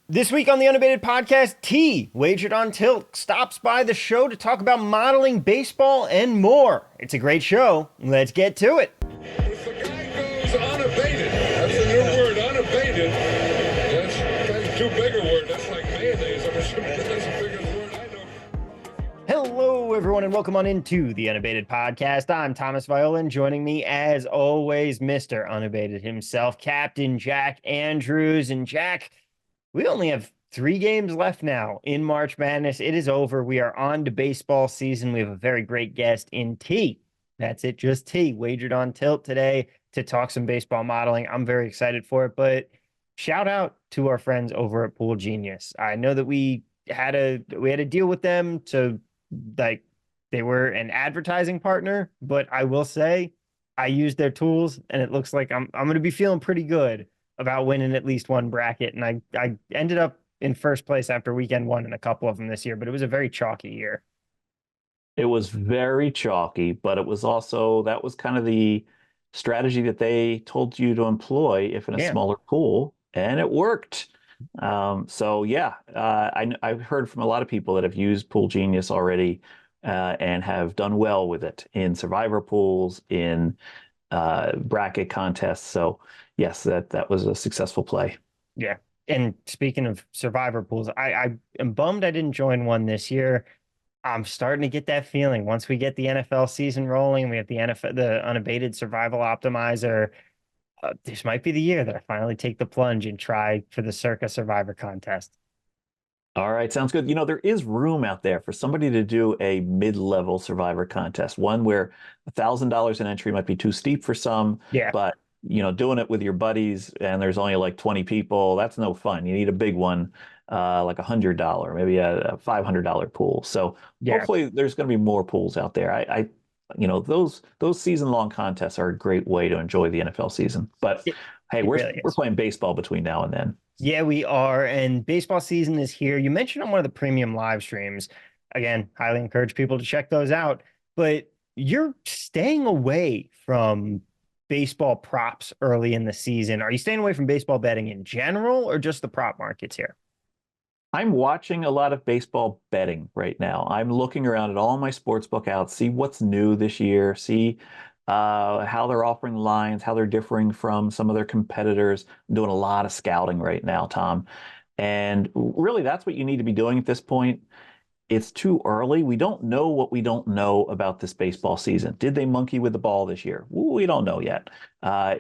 This week on the Unabated podcast, T, Wagered on Tilt, stops by the show to talk about modeling, baseball, and more. It's a great show. Let's get to it. If the guy goes unabated, that's the new word, unabated. That's too big a word. That's like mayonnaise. I'm assuming that's the biggest word I know. Hello, everyone, and welcome on into the Unabated podcast. I'm Thomas Viola, and joining me, as always, Mr. Unabated himself, Captain Jack Andrews. And Jack, we only have 3 games left now in March Madness. It is over. We are on to baseball season. We have a very great guest in T. That's it, just T. Wagered on Tilt today to talk some baseball modeling. I'm very excited for it, but shout out to our friends over at Pool Genius. I know that we had a deal with them to, like, they were an advertising partner, but I will say I used their tools and it looks like I'm going to be feeling pretty good about winning at least one bracket. And I ended up in first place after weekend one in a couple of them this year, but it was a very chalky year. It was very chalky, but it was also that was kind of the strategy that they told you to employ if in a Yeah. smaller pool, and it worked. I've heard from a lot of people that have used Pool Genius already and have done well with it in survivor pools, in bracket contests. So yes, that was a successful play. Yeah. And speaking of survivor pools, I am bummed I didn't join one this year. I'm starting to get that feeling once we get the NFL season rolling, we have the NFL, the unabated survival optimizer. This might be the year that I finally take the plunge and try for the Circa Survivor contest. All right, sounds good. You know, there is room out there for somebody to do a mid-level survivor contest, one where $1,000 an entry might be too steep for some, Yeah. but doing it with your buddies and there's only like 20 people, that's no fun. You need a big one, like $100, maybe a $500 pool. So Yeah. hopefully there's going to be more pools out there. Those season-long contests are a great way to enjoy the NFL season. But It, hey, it we're really we're is. playing baseball between now and then. Yeah, we are. And baseball season is here. You mentioned on one of the premium live streams. Again, highly encourage people to check those out. But you're staying away from baseball props early in the season. Are you staying away from baseball betting in general or just the prop markets here? I'm watching a lot of baseball betting right now. I'm looking around at all my sports book outs, see what's new this year, see how they're offering lines, how they're differing from some of their competitors. I'm doing a lot of scouting right now, Tom. And really, that's what you need to be doing at this point. It's too early. We don't know what we don't know about this baseball season. Did they monkey with the ball this year? We don't know yet.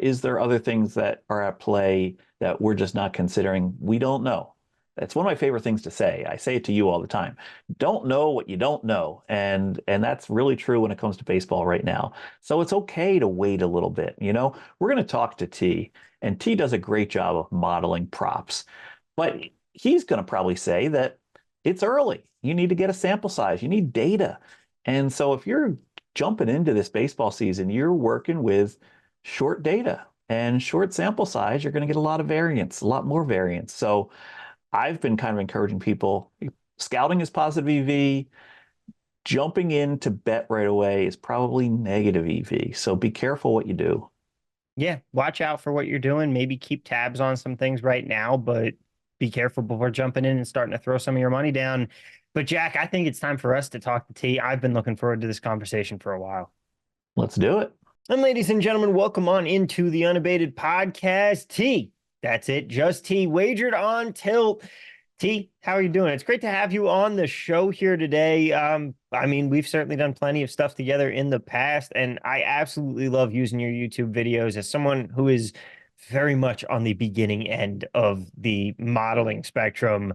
Is there other things that are at play that we're just not considering? We don't know. That's one of my favorite things to say. I say it to you all the time. Don't know what you don't know. And that's really true when it comes to baseball right now. So it's okay to wait a little bit. We're going to talk to T, and T does a great job of modeling props. But he's going to probably say that it's early. You need to get a sample size. You need data. And so if you're jumping into this baseball season, you're working with short data and short sample size. You're going to get a lot of variance, a lot more variance. So I've been kind of encouraging people. Scouting is positive EV. Jumping in to bet right away is probably negative EV. So be careful what you do. Yeah, watch out for what you're doing. Maybe keep tabs on some things right now, but be careful before jumping in and starting to throw some of your money down. But Jack, I think it's time for us to talk to T. I've been looking forward to this conversation for a while. Let's do it. And ladies and gentlemen, welcome on into the Unabated podcast. T, that's it, just T, wagered on tilt. T, how are you doing? It's great to have you on the show here today. I mean, we've certainly done plenty of stuff together in the past, and I absolutely love using your YouTube videos as someone who is very much on the beginning end of the modeling spectrum.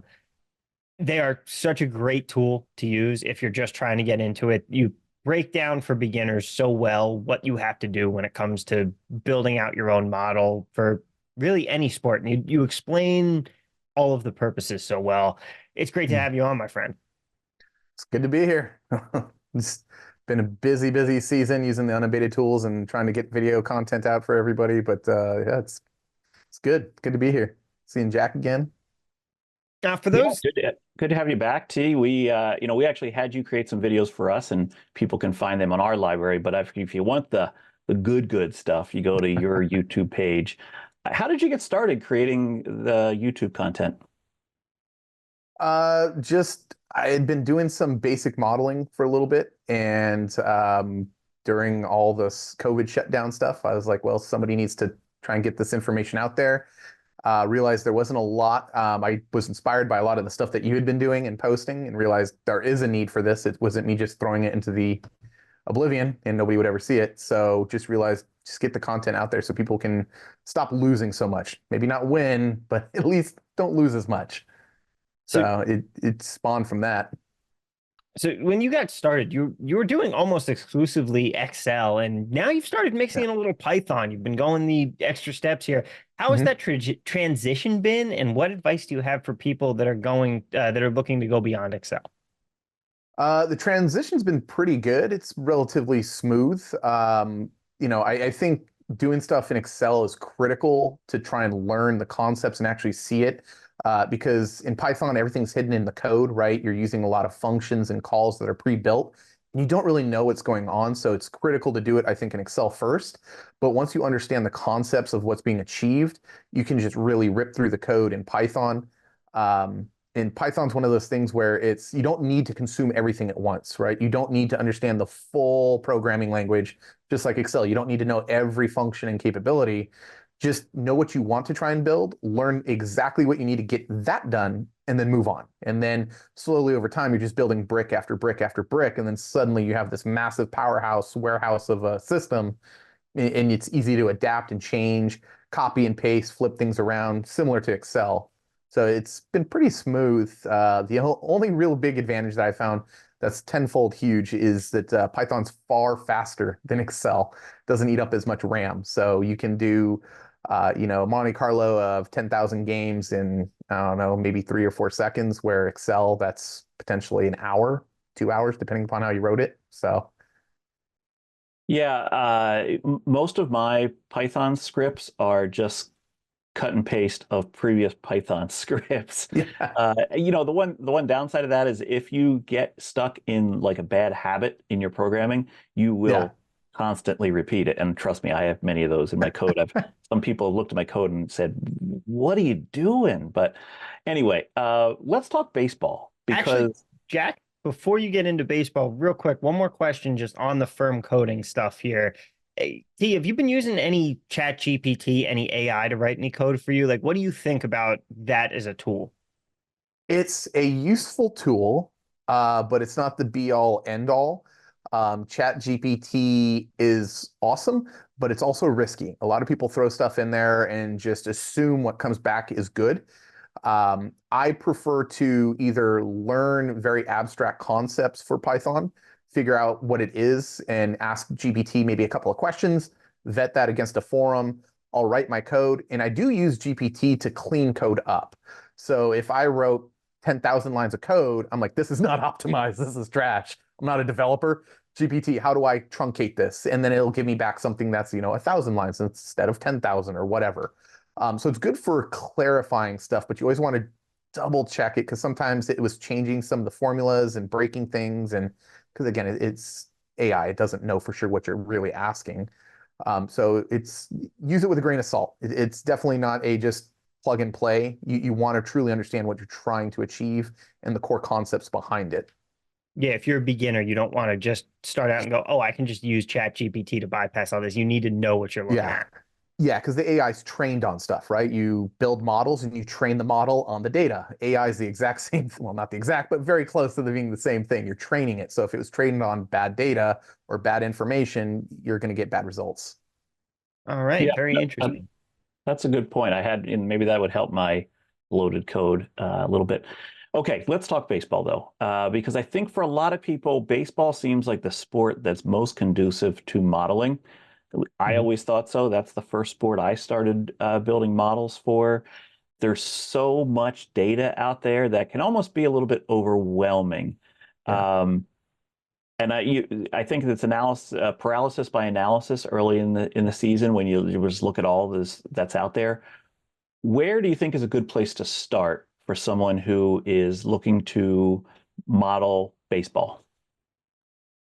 They are such a great tool to use if you're just trying to get into it. You break down for beginners so well what you have to do when it comes to building out your own model for really any sport. And you explain all of the purposes so well. It's great to have you on, my friend. It's good to be here. It's been a busy season using the unabated tools and trying to get video content out for everybody. But yeah, it's good. Good to be here. Seeing Jack again. Now, for Yeah, those, good to have you back, T. We actually had you create some videos for us, and people can find them on our library. But if you want the good stuff, you go to your YouTube page. How did you get started creating the YouTube content? Just I had been doing some basic modeling for a little bit, and during all this COVID shutdown stuff, I was like, well, somebody needs to try and get this information out there. Realized there wasn't a lot. I was inspired by a lot of the stuff that you had been doing and posting, and realized there is a need for this. It wasn't me just throwing it into the oblivion and nobody would ever see it. So just realized just get the content out there so people can stop losing so much. Maybe not win, but at least don't lose as much. So So it spawned from that. So when you got started, you were doing almost exclusively Excel, and now you've started mixing Yeah. in a little Python. You've been going the extra steps here. How has Mhm. that transition been, and what advice do you have for people that are going that are looking to go beyond Excel? The transition's been pretty good. It's relatively smooth. I think doing stuff in Excel is critical to try and learn the concepts and actually see it. Because in Python, everything's hidden in the code, right? You're using a lot of functions and calls that are pre-built, and you don't really know what's going on. So it's critical to do it, I think, in Excel first. But once you understand the concepts of what's being achieved, you can just really rip through the code in Python. Um, and Python's one of those things where it's you don't need to consume everything at once, right? You don't need to understand the full programming language, just like Excel. You don't need to know every function and capability. Just know what you want to try and build, learn exactly what you need to get that done, and then move on. And then slowly over time, you're just building brick after brick after brick, and then suddenly you have this massive powerhouse warehouse of a system, and it's easy to adapt and change, copy and paste, flip things around, similar to Excel. So it's been pretty smooth. The only real big advantage that I found that's tenfold huge is that Python's far faster than Excel. Doesn't eat up as much RAM. So you can do, Monte Carlo of 10,000 games in, I don't know, maybe 3 or 4 seconds, where Excel, that's potentially an hour, 2 hours, depending upon how you wrote it. So Yeah, most of my Python scripts are just cut and paste of previous Python scripts. yeah, The one downside of that is if you get stuck in like a bad habit in your programming, you yeah. will constantly repeat it. And trust me, I have many of those in my code. I've some people have looked at my code and said, "What are you doing?" But anyway, let's talk baseball Actually, because Jack, before you get into baseball, real quick, one more question just on the firm coding stuff here. Hey, T, have you been using any Chat GPT, any AI to write any code for you? Like, what do you think about that as a tool? It's a useful tool, but it's not the be all end all. Chat GPT is awesome, but it's also risky. A lot of people throw stuff in there and just assume what comes back is good. I prefer to either learn very abstract concepts for Python, figure out what it is, and ask GPT maybe a couple of questions, vet that against a forum. I'll write my code, and I do use GPT to clean code up. So if I wrote 10,000 lines of code, I'm like, this is not optimized. This is trash. I'm not a developer. GPT, how do I truncate this? And then it'll give me back something that's, 1,000 lines instead of 10,000 or whatever. So it's good for clarifying stuff, but you always want to double check it because sometimes it was changing some of the formulas and breaking things. And because again, it's AI, it doesn't know for sure what you're really asking. So use it with a grain of salt. It's definitely not a just plug and play. You want to truly understand what you're trying to achieve and the core concepts behind it. Yeah, if you're a beginner, you don't want to just start out and go, oh, I can just use Chat GPT to bypass all this. You need to know what you're looking Yeah. at. Yeah, because the AI is trained on stuff, right? You build models and you train the model on the data. AI is the exact same, well, not the exact, but very close to being the same thing. You're training it. So if it was trained on bad data or bad information, you're going to get bad results. All right, yeah, very that- interesting. that's a good point. And maybe that would help my loaded code a little bit. Okay, let's talk baseball though, because I think for a lot of people, baseball seems like the sport that's most conducive to modeling. I Mhm. always thought so. That's the first sport I started building models for. There's so much data out there that can almost be a little bit overwhelming. Yeah. Um, I think it's analysis paralysis by analysis early in the season when you just look at all this that's out there. Where do you think is a good place to start for someone who is looking to model baseball?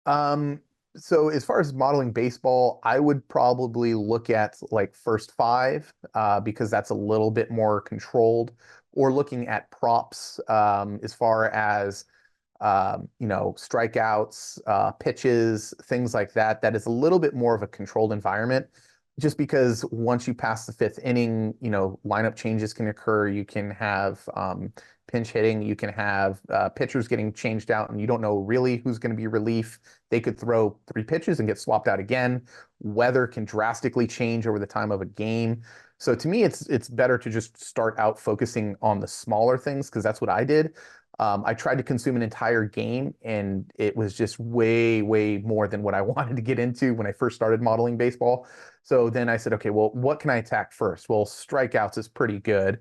Um, so as far as modeling baseball, I would probably look at like first five, because that's a little bit more controlled. or looking at props as far as strikeouts, pitches, things like that. That is a little bit more of a controlled environment, just because once you pass the fifth inning, lineup changes can occur. You can have pinch hitting. You can have pitchers getting changed out, and you don't know really who's going to be relief. They could throw 3 pitches and get swapped out again. Weather can drastically change over the time of a game. So to me, it's better to just start out focusing on the smaller things, because that's what I did. I tried to consume an entire game, and it was just way, way more than what I wanted to get into when I first started modeling baseball. So then I said, okay, well, what can I attack first? Well, strikeouts is pretty good.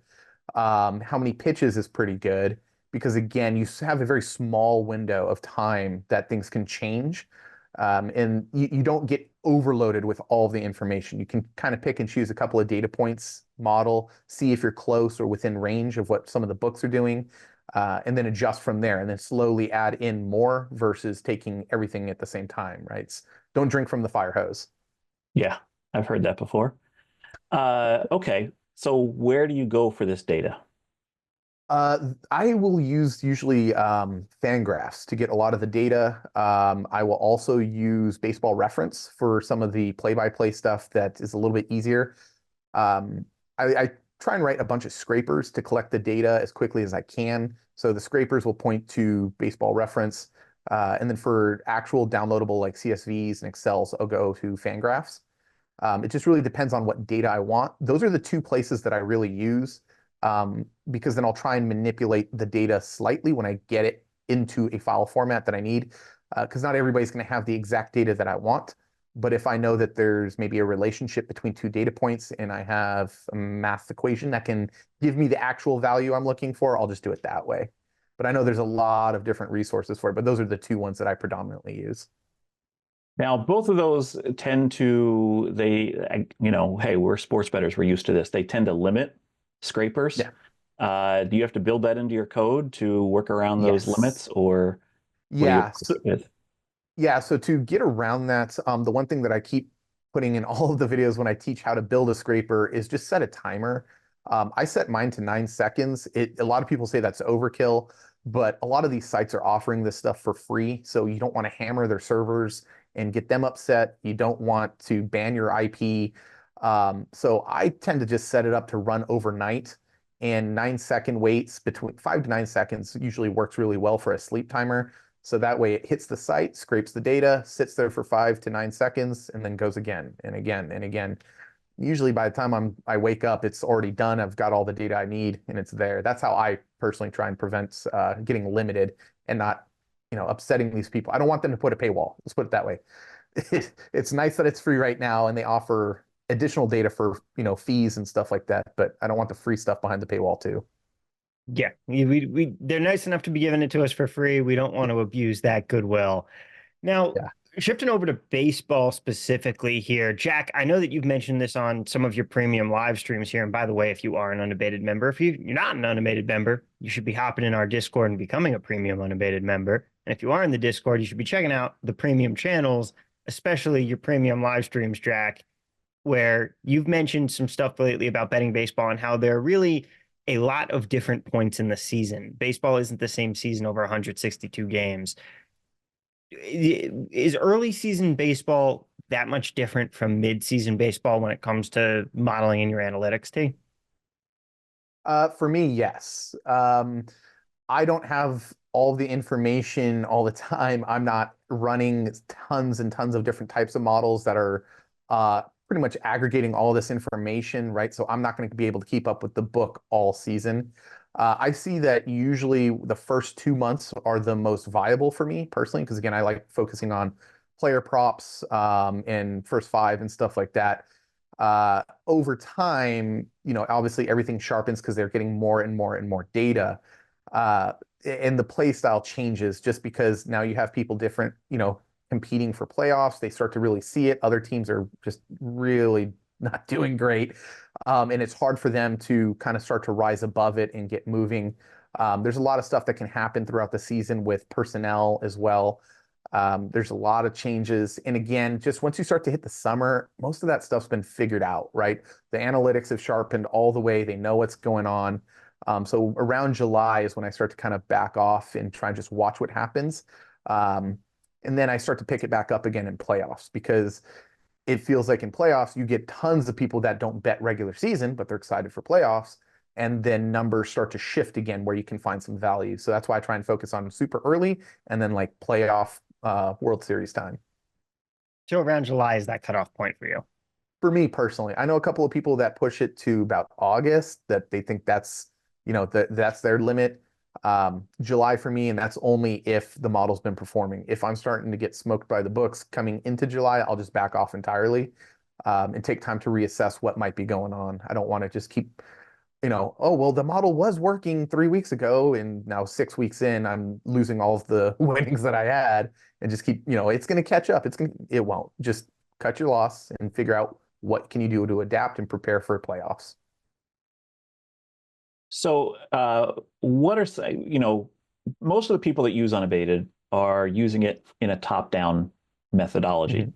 How many pitches is pretty good, because again, you have a very small window of time that things can change. And you don't get overloaded with all the information. You can kind of pick and choose a couple of data points, model, see if you're close or within range of what some of the books are doing, and then adjust from there, and then slowly add in more versus taking everything at the same time, right? Don't drink from the fire hose. Yeah, I've heard that before. Okay, so where do you go for this data? I will use usually Fangraphs to get a lot of the data. I will also use Baseball Reference for some of the play-by-play stuff that is a little bit easier. I try and write a bunch of scrapers to collect the data as quickly as I can. So the scrapers will point to Baseball Reference. And then for actual downloadable like CSVs and Excels, I'll go to Fangraphs. It just really depends on what data I want. Those are the two places that I really use, because then I'll try and manipulate the data slightly when I get it into a file format that I need, because not everybody's going to have the exact data that I want. But if I know that there's maybe a relationship between 2 data points and I have a math equation that can give me the actual value I'm looking for, I'll just do it that way. But I know there's a lot of different resources for it, but those are the two ones that I predominantly use. Now, both of those tend to, hey, we're sports bettors, we're used to this. They tend to limit scrapers. Yeah. Do you have to build that into your code to work around those Yes. limits, or what are you Yeah. So with? Yeah, so to get around that, the one thing that I keep putting in all of the videos when I teach how to build a scraper is just set a timer. I set mine to 9 seconds. A lot of people say that's overkill, but a lot of these sites are offering this stuff for free, so you don't want to hammer their servers and get them upset. You don't want to ban your IP. So I tend to just set it up to run overnight, and 9 second waits between 5 to 9 seconds usually works really well for a sleep timer. So that way it hits the site, scrapes the data, sits there for 5 to 9 seconds, and then goes again and again and again. Usually by the time I wake up, it's already done. I've got all the data I need, and it's there. That's how I personally try and prevent getting limited and not, upsetting these people. I don't want them to put a paywall. Let's put it that way. It's nice that it's free right now, and they offer additional data for fees and stuff like that. But I don't want the free stuff behind the paywall too. Yeah, they're nice enough to be giving it to us for free. We don't want to abuse that goodwill. Now, Yeah. shifting over to baseball specifically here, Jack, I know that you've mentioned this on some of your premium live streams here. And by the way, if you are an Unabated member, if you're not an Unabated member, you should be hopping in our Discord and becoming a premium Unabated member. And if you are in the Discord, you should be checking out the premium channels, especially your premium live streams, Jack, where you've mentioned some stuff lately about betting baseball and how there are really a lot of different points in the season. Baseball isn't the same season over 162 games. Is early season baseball that much different from mid-season baseball when it comes to modeling in your analytics team? For me, yes. I don't have all the information all the time. I'm not running tons and tons of different types of models that are pretty much aggregating all this information, right? So I'm not going to be able to keep up with the book all season. I see that usually the first 2 months are the most viable for me personally, because again, I like focusing on player props and first five and stuff like that. Over time, obviously everything sharpens because they're getting more and more and more data. Uh, and the play style changes just because now you have people different, competing for playoffs. They start to really see it. Other teams are just really not doing great. And it's hard for them to kind of start to rise above it and get moving. There's a lot of stuff that can happen throughout the season with personnel as well. There's a lot of changes. And again, just once you start to hit the summer, most of that stuff's been figured out, right? The analytics have sharpened all the way. They know what's going on. So around July is when I start to kind of back off and try and just watch what happens. Um, and then I start to pick it back up again in playoffs because it feels like in playoffs, you get tons of people that don't bet regular season, but they're excited for playoffs. And then numbers start to shift again where you can find some value. So that's why I try and focus on super early and then like playoff World Series time. So around July is that cutoff point for you? For me personally, I know a couple of people that push it to about August that they think that's, that's their limit. July for me, and that's only if the model's been performing. If I'm starting to get smoked by the books coming into July, I'll just back off entirely, and take time to reassess what might be going on. I don't want to just keep, oh, well, the model was working 3 weeks ago, and now 6 weeks in, I'm losing all of the winnings that I had, and just keep, it's going to catch up. It won't. Just cut your loss and figure out what can you do to adapt and prepare for playoffs. So, what are, most of the people that use Unabated are using it in a top-down methodology. Mhm.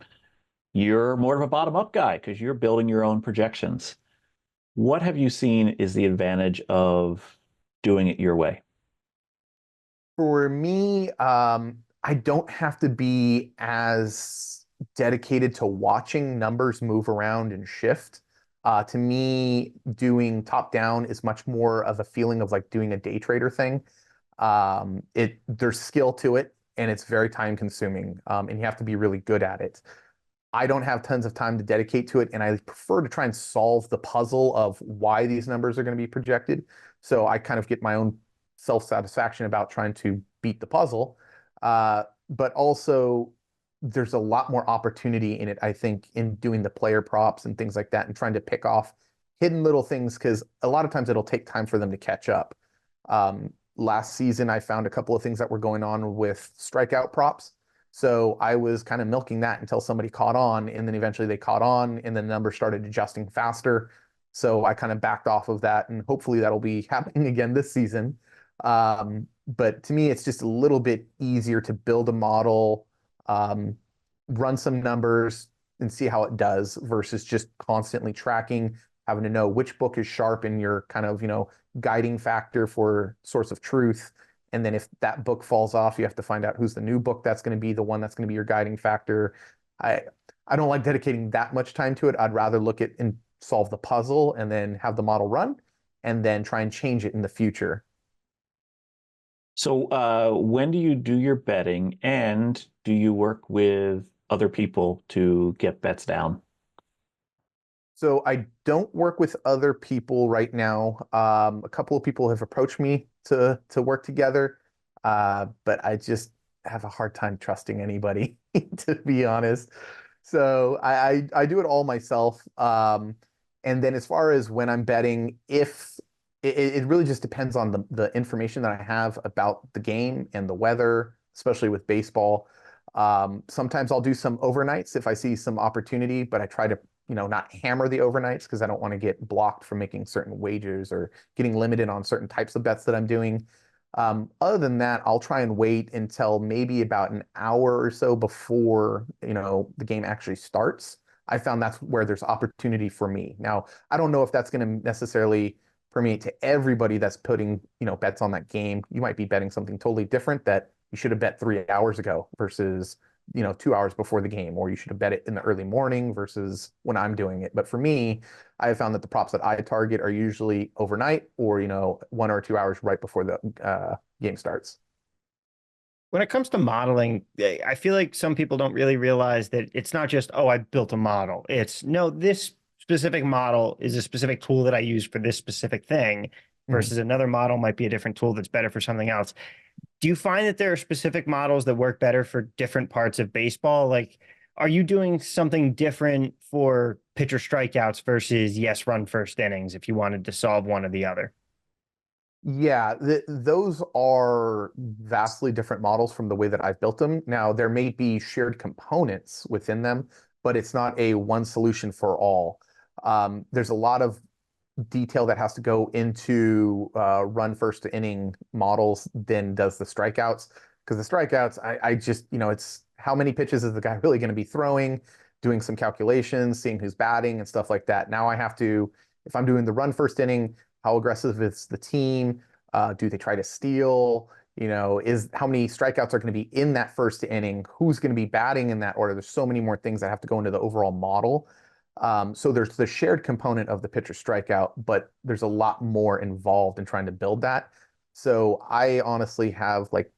You're more of a bottom-up guy because you're building your own projections. What have you seen is the advantage of doing it your way? For me, I don't have to be as dedicated to watching numbers move around and shift. To me, doing top down is much more of a feeling of like doing a day trader thing. There's skill to it, and it's very time consuming, and you have to be really good at it. I don't have tons of time to dedicate to it, and I prefer to try and solve the puzzle of why these numbers are going to be projected. So I kind of get my own self-satisfaction about trying to beat the puzzle. But also, there's a lot more opportunity in it, I think, in doing the player props and things like that and trying to pick off hidden little things because a lot of times it'll take time for them to catch up. Last season, I found a couple of things that were going on with strikeout props. So I was kind of milking that until somebody caught on, and then eventually they caught on, and the numbers started adjusting faster. So I kind of backed off of that, and hopefully that'll be happening again this season. But to me, it's just a little bit easier to build a model, um, run some numbers, and see how it does versus just constantly tracking, having to know which book is sharp in your kind of, guiding factor for source of truth. And then if that book falls off, you have to find out who's the new book that's going to be the one that's going to be your guiding factor. I I don't like dedicating that much time to it. I'd rather look at and solve the puzzle and then have the model run and then try and change it in the future. So, when do you do your betting, and do you work with other people to get bets down? So I don't work with other people right now. A couple of people have approached me to work together, but I just have a hard time trusting anybody, to be honest. So I do it all myself. And then as far as when I'm betting, if it really just depends on the information that I have about the game and the weather, especially with baseball. Sometimes I'll do some overnights if I see some opportunity, but I try to not hammer the overnights because I don't want to get blocked from making certain wagers or getting limited on certain types of bets that I'm doing. Other than that, I'll try and wait until maybe about an hour or so before, the game actually starts. I found that's where there's opportunity for me. Now, I don't know if that's going to necessarily permeate to everybody that's putting, bets on that game. You might be betting something totally different that you should have bet 3 hours ago versus 2 hours before the game, or you should have bet it in the early morning versus when I'm doing it. But for me, I have found that the props that I target are usually overnight or 1 or 2 hours right before the game starts. When it comes to modeling, I feel like some people don't really realize that it's not just, oh, I built a model. It's no, this specific model is a specific tool that I use for this specific thing Mhm. versus another model might be a different tool that's better for something else. Do you find that there are specific models that work better for different parts of baseball? Like, are you doing something different for pitcher strikeouts versus yes run first innings if you wanted to solve one or the other? Yeah, those are vastly different models from the way that I've built them. Now, there may be shared components within them, but it's not a one solution for all. There's a lot of detail that has to go into run first inning models than does the strikeouts. Because the strikeouts, I just, it's how many pitches is the guy really going to be throwing, doing some calculations, seeing who's batting and stuff like that. Now I have to, if I'm doing the run first inning, How aggressive is the team? Do they try to steal? Is how many strikeouts are going to be in that first inning? Who's going to be batting in that order? There's so many more things that have to go into the overall model. So there's the shared component of the pitcher strikeout, but there's a lot more involved in trying to build that. So I honestly have like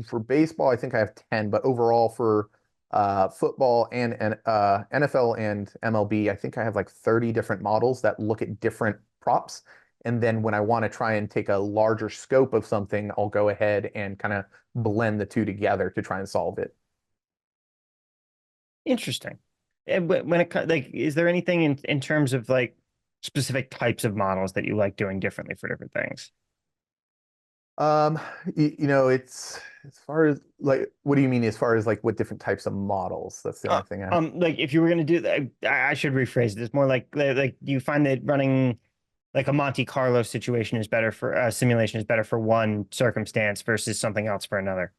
for baseball, I think I have 10, but overall for football and NFL and MLB, I think I have like 30 different models that look at different props. And then when I want to try and take a larger scope of something, I'll go ahead and kind of blend the two together to try and solve it. Interesting. And when it like, is there anything in terms of like specific types of models that you like doing differently for different things? Um, it's as far as like, what do you mean as far as like what different types of models? That's the only thing I. Like if you were gonna do that, I should rephrase it. It's more like do you find that running like a Monte Carlo situation is better for simulation is better for one circumstance versus something else for another?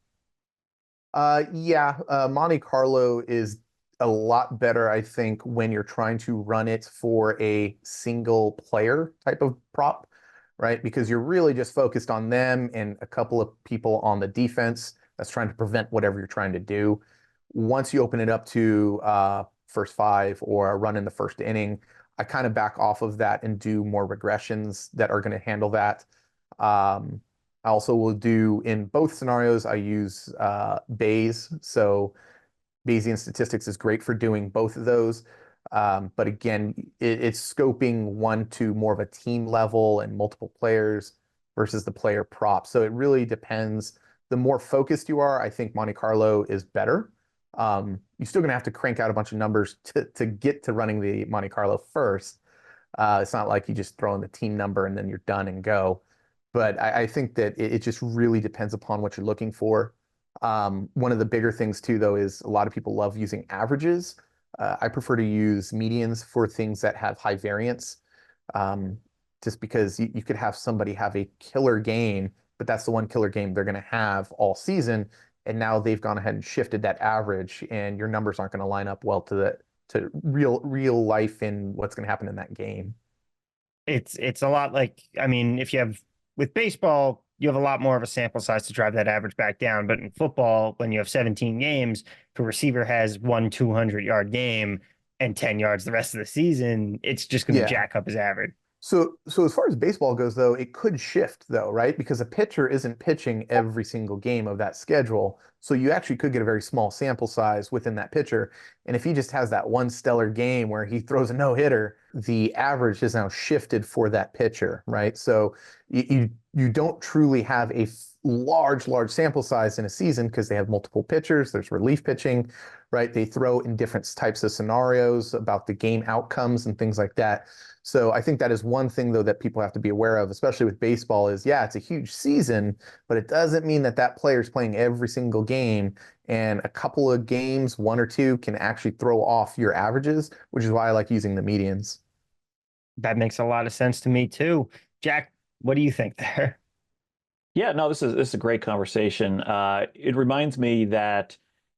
Yeah, Monte Carlo is a lot better, I think, when you're trying to run it for a single player type of prop, right? Because you're really just focused on them and a couple of people on the defense that's trying to prevent whatever you're trying to do. Once you open it up to first five or a run in the first inning, I kind of back off of that and do more regressions that are going to handle that. Um, I also will do in both scenarios, I use Bayes. So Bayesian statistics is great for doing both of those. But again, it's scoping one to more of a team level and multiple players versus the player prop. So it really depends. The more focused you are, I think Monte Carlo is better. You're still going to have to crank out a bunch of numbers to get to running the Monte Carlo first. It's not like you just throw in the team number and then you're done and go. But I think that it just really depends upon what you're looking for. One of the bigger things too, though, is a lot of people love using averages. I prefer to use medians for things that have high variance, um, just because you could have somebody have a killer game, but that's the one killer game they're going to have all season, and now they've gone ahead and shifted that average, and your numbers aren't going to line up well to real life in what's going to happen in that game. It's a lot like, I mean, if you have with baseball, you have a lot more of a sample size to drive that average back down. But in football, when you have 17 games, if a receiver has one 200-yard game and 10 yards the rest of the season, it's just going to Yeah. jack up his average. So as far as baseball goes, though, it could shift, though, right? Because a pitcher isn't pitching every single game of that schedule. So you actually could get a very small sample size within that pitcher. And if he just has that one stellar game where he throws a no-hitter, the average is now shifted for that pitcher, right? So you don't truly have a large sample size in a season because they have multiple pitchers. There's relief pitching, right? They throw in different types of scenarios about the game outcomes and things like that. So I think that is one thing, though, that people have to be aware of, especially with baseball, is yeah, it's a huge season, but it doesn't mean that that player is playing every single game. And a couple of games, one or two, can actually throw off your averages, which is why I like using the medians. That makes a lot of sense to me too. Jack, what do you think there? Yeah, no, this is a great conversation. It reminds me that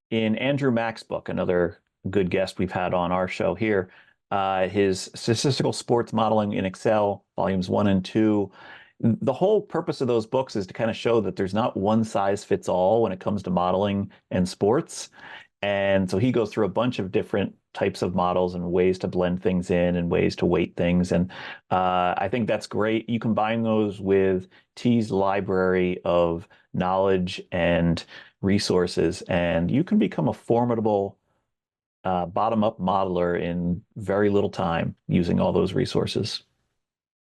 in Andrew Mack's book, another good guest we've had on our show here, his Statistical Sports Modeling in Excel, volumes 1 and 2, the whole purpose of those books is to kind of show that there's not one size fits all when it comes to modeling and sports. And so he goes through a bunch of different types of models and ways to blend things in and ways to weight things. And I think that's great. You combine those with T's library of knowledge and resources, and you can become a formidable bottom-up modeler in very little time using all those resources.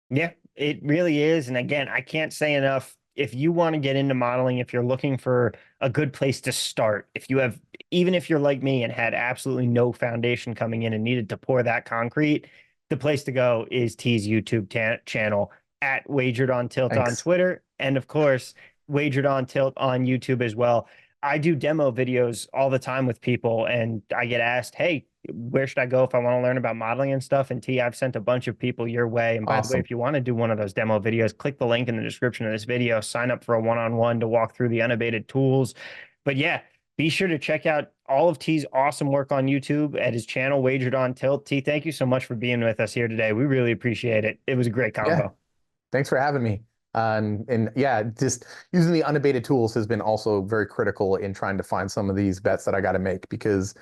Yeah, it really is. And again, I can't say enough. If you want to get into modeling, if you're looking for a good place to start, if you have, even if you're like me and had absolutely no foundation coming in and needed to pour that concrete, the place to go is T's YouTube channel at Wagered on Tilt on Thanks. Twitter. And of course, Wagered on Tilt on YouTube as well. I do demo videos all the time with people, and I get asked, hey, where should I go if I want to learn about modeling and stuff? And T, I've sent a bunch of people your way. And by the way, Awesome. if you want to do one of those demo videos, click the link in the description of this video, sign up for a one-on-one to walk through the unabated tools. But yeah, be sure to check out all of T's awesome work on YouTube at his channel, Wagered on Tilt. T, thank you so much for being with us here today. We really appreciate it. It was a great Yeah. combo. Thanks for having me. And yeah, just using the unabated tools has been also very critical in trying to find some of these bets that I got to make, because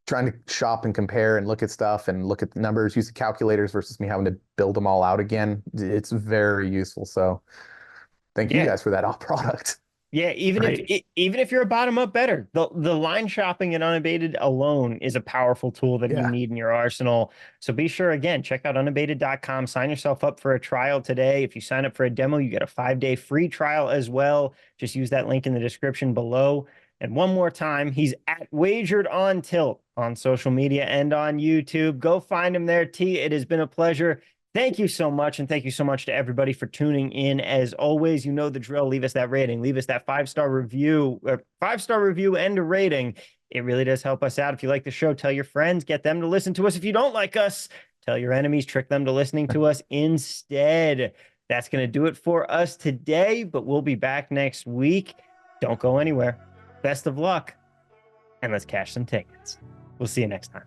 trying to shop and compare and look at stuff and look at the numbers, use the calculators versus me having to build them all out again, it's very useful. So thank you Yeah. guys for that product. Yeah, even if you're a bottom up better, the line shopping and Unabated alone is a powerful tool that you Yeah. need in your arsenal. So be sure, again, check out unabated.com, sign yourself up for a trial today. If you sign up for a demo, you get a 5-day free trial as well. Just use that link in the description below. And one more time, he's at Wagered on Tilt on social media and on YouTube. Go find him there, T. It has been a pleasure. Thank you so much. And thank you so much to everybody for tuning in. As always, you know the drill. Leave us that rating. Leave us that 5-star review, and a rating. It really does help us out. If you like the show, tell your friends, get them to listen to us. If you don't like us, tell your enemies, trick them to listening to us instead. That's going to do it for us today, but we'll be back next week. Don't go anywhere. Best of luck, and let's cash some tickets. We'll see you next time.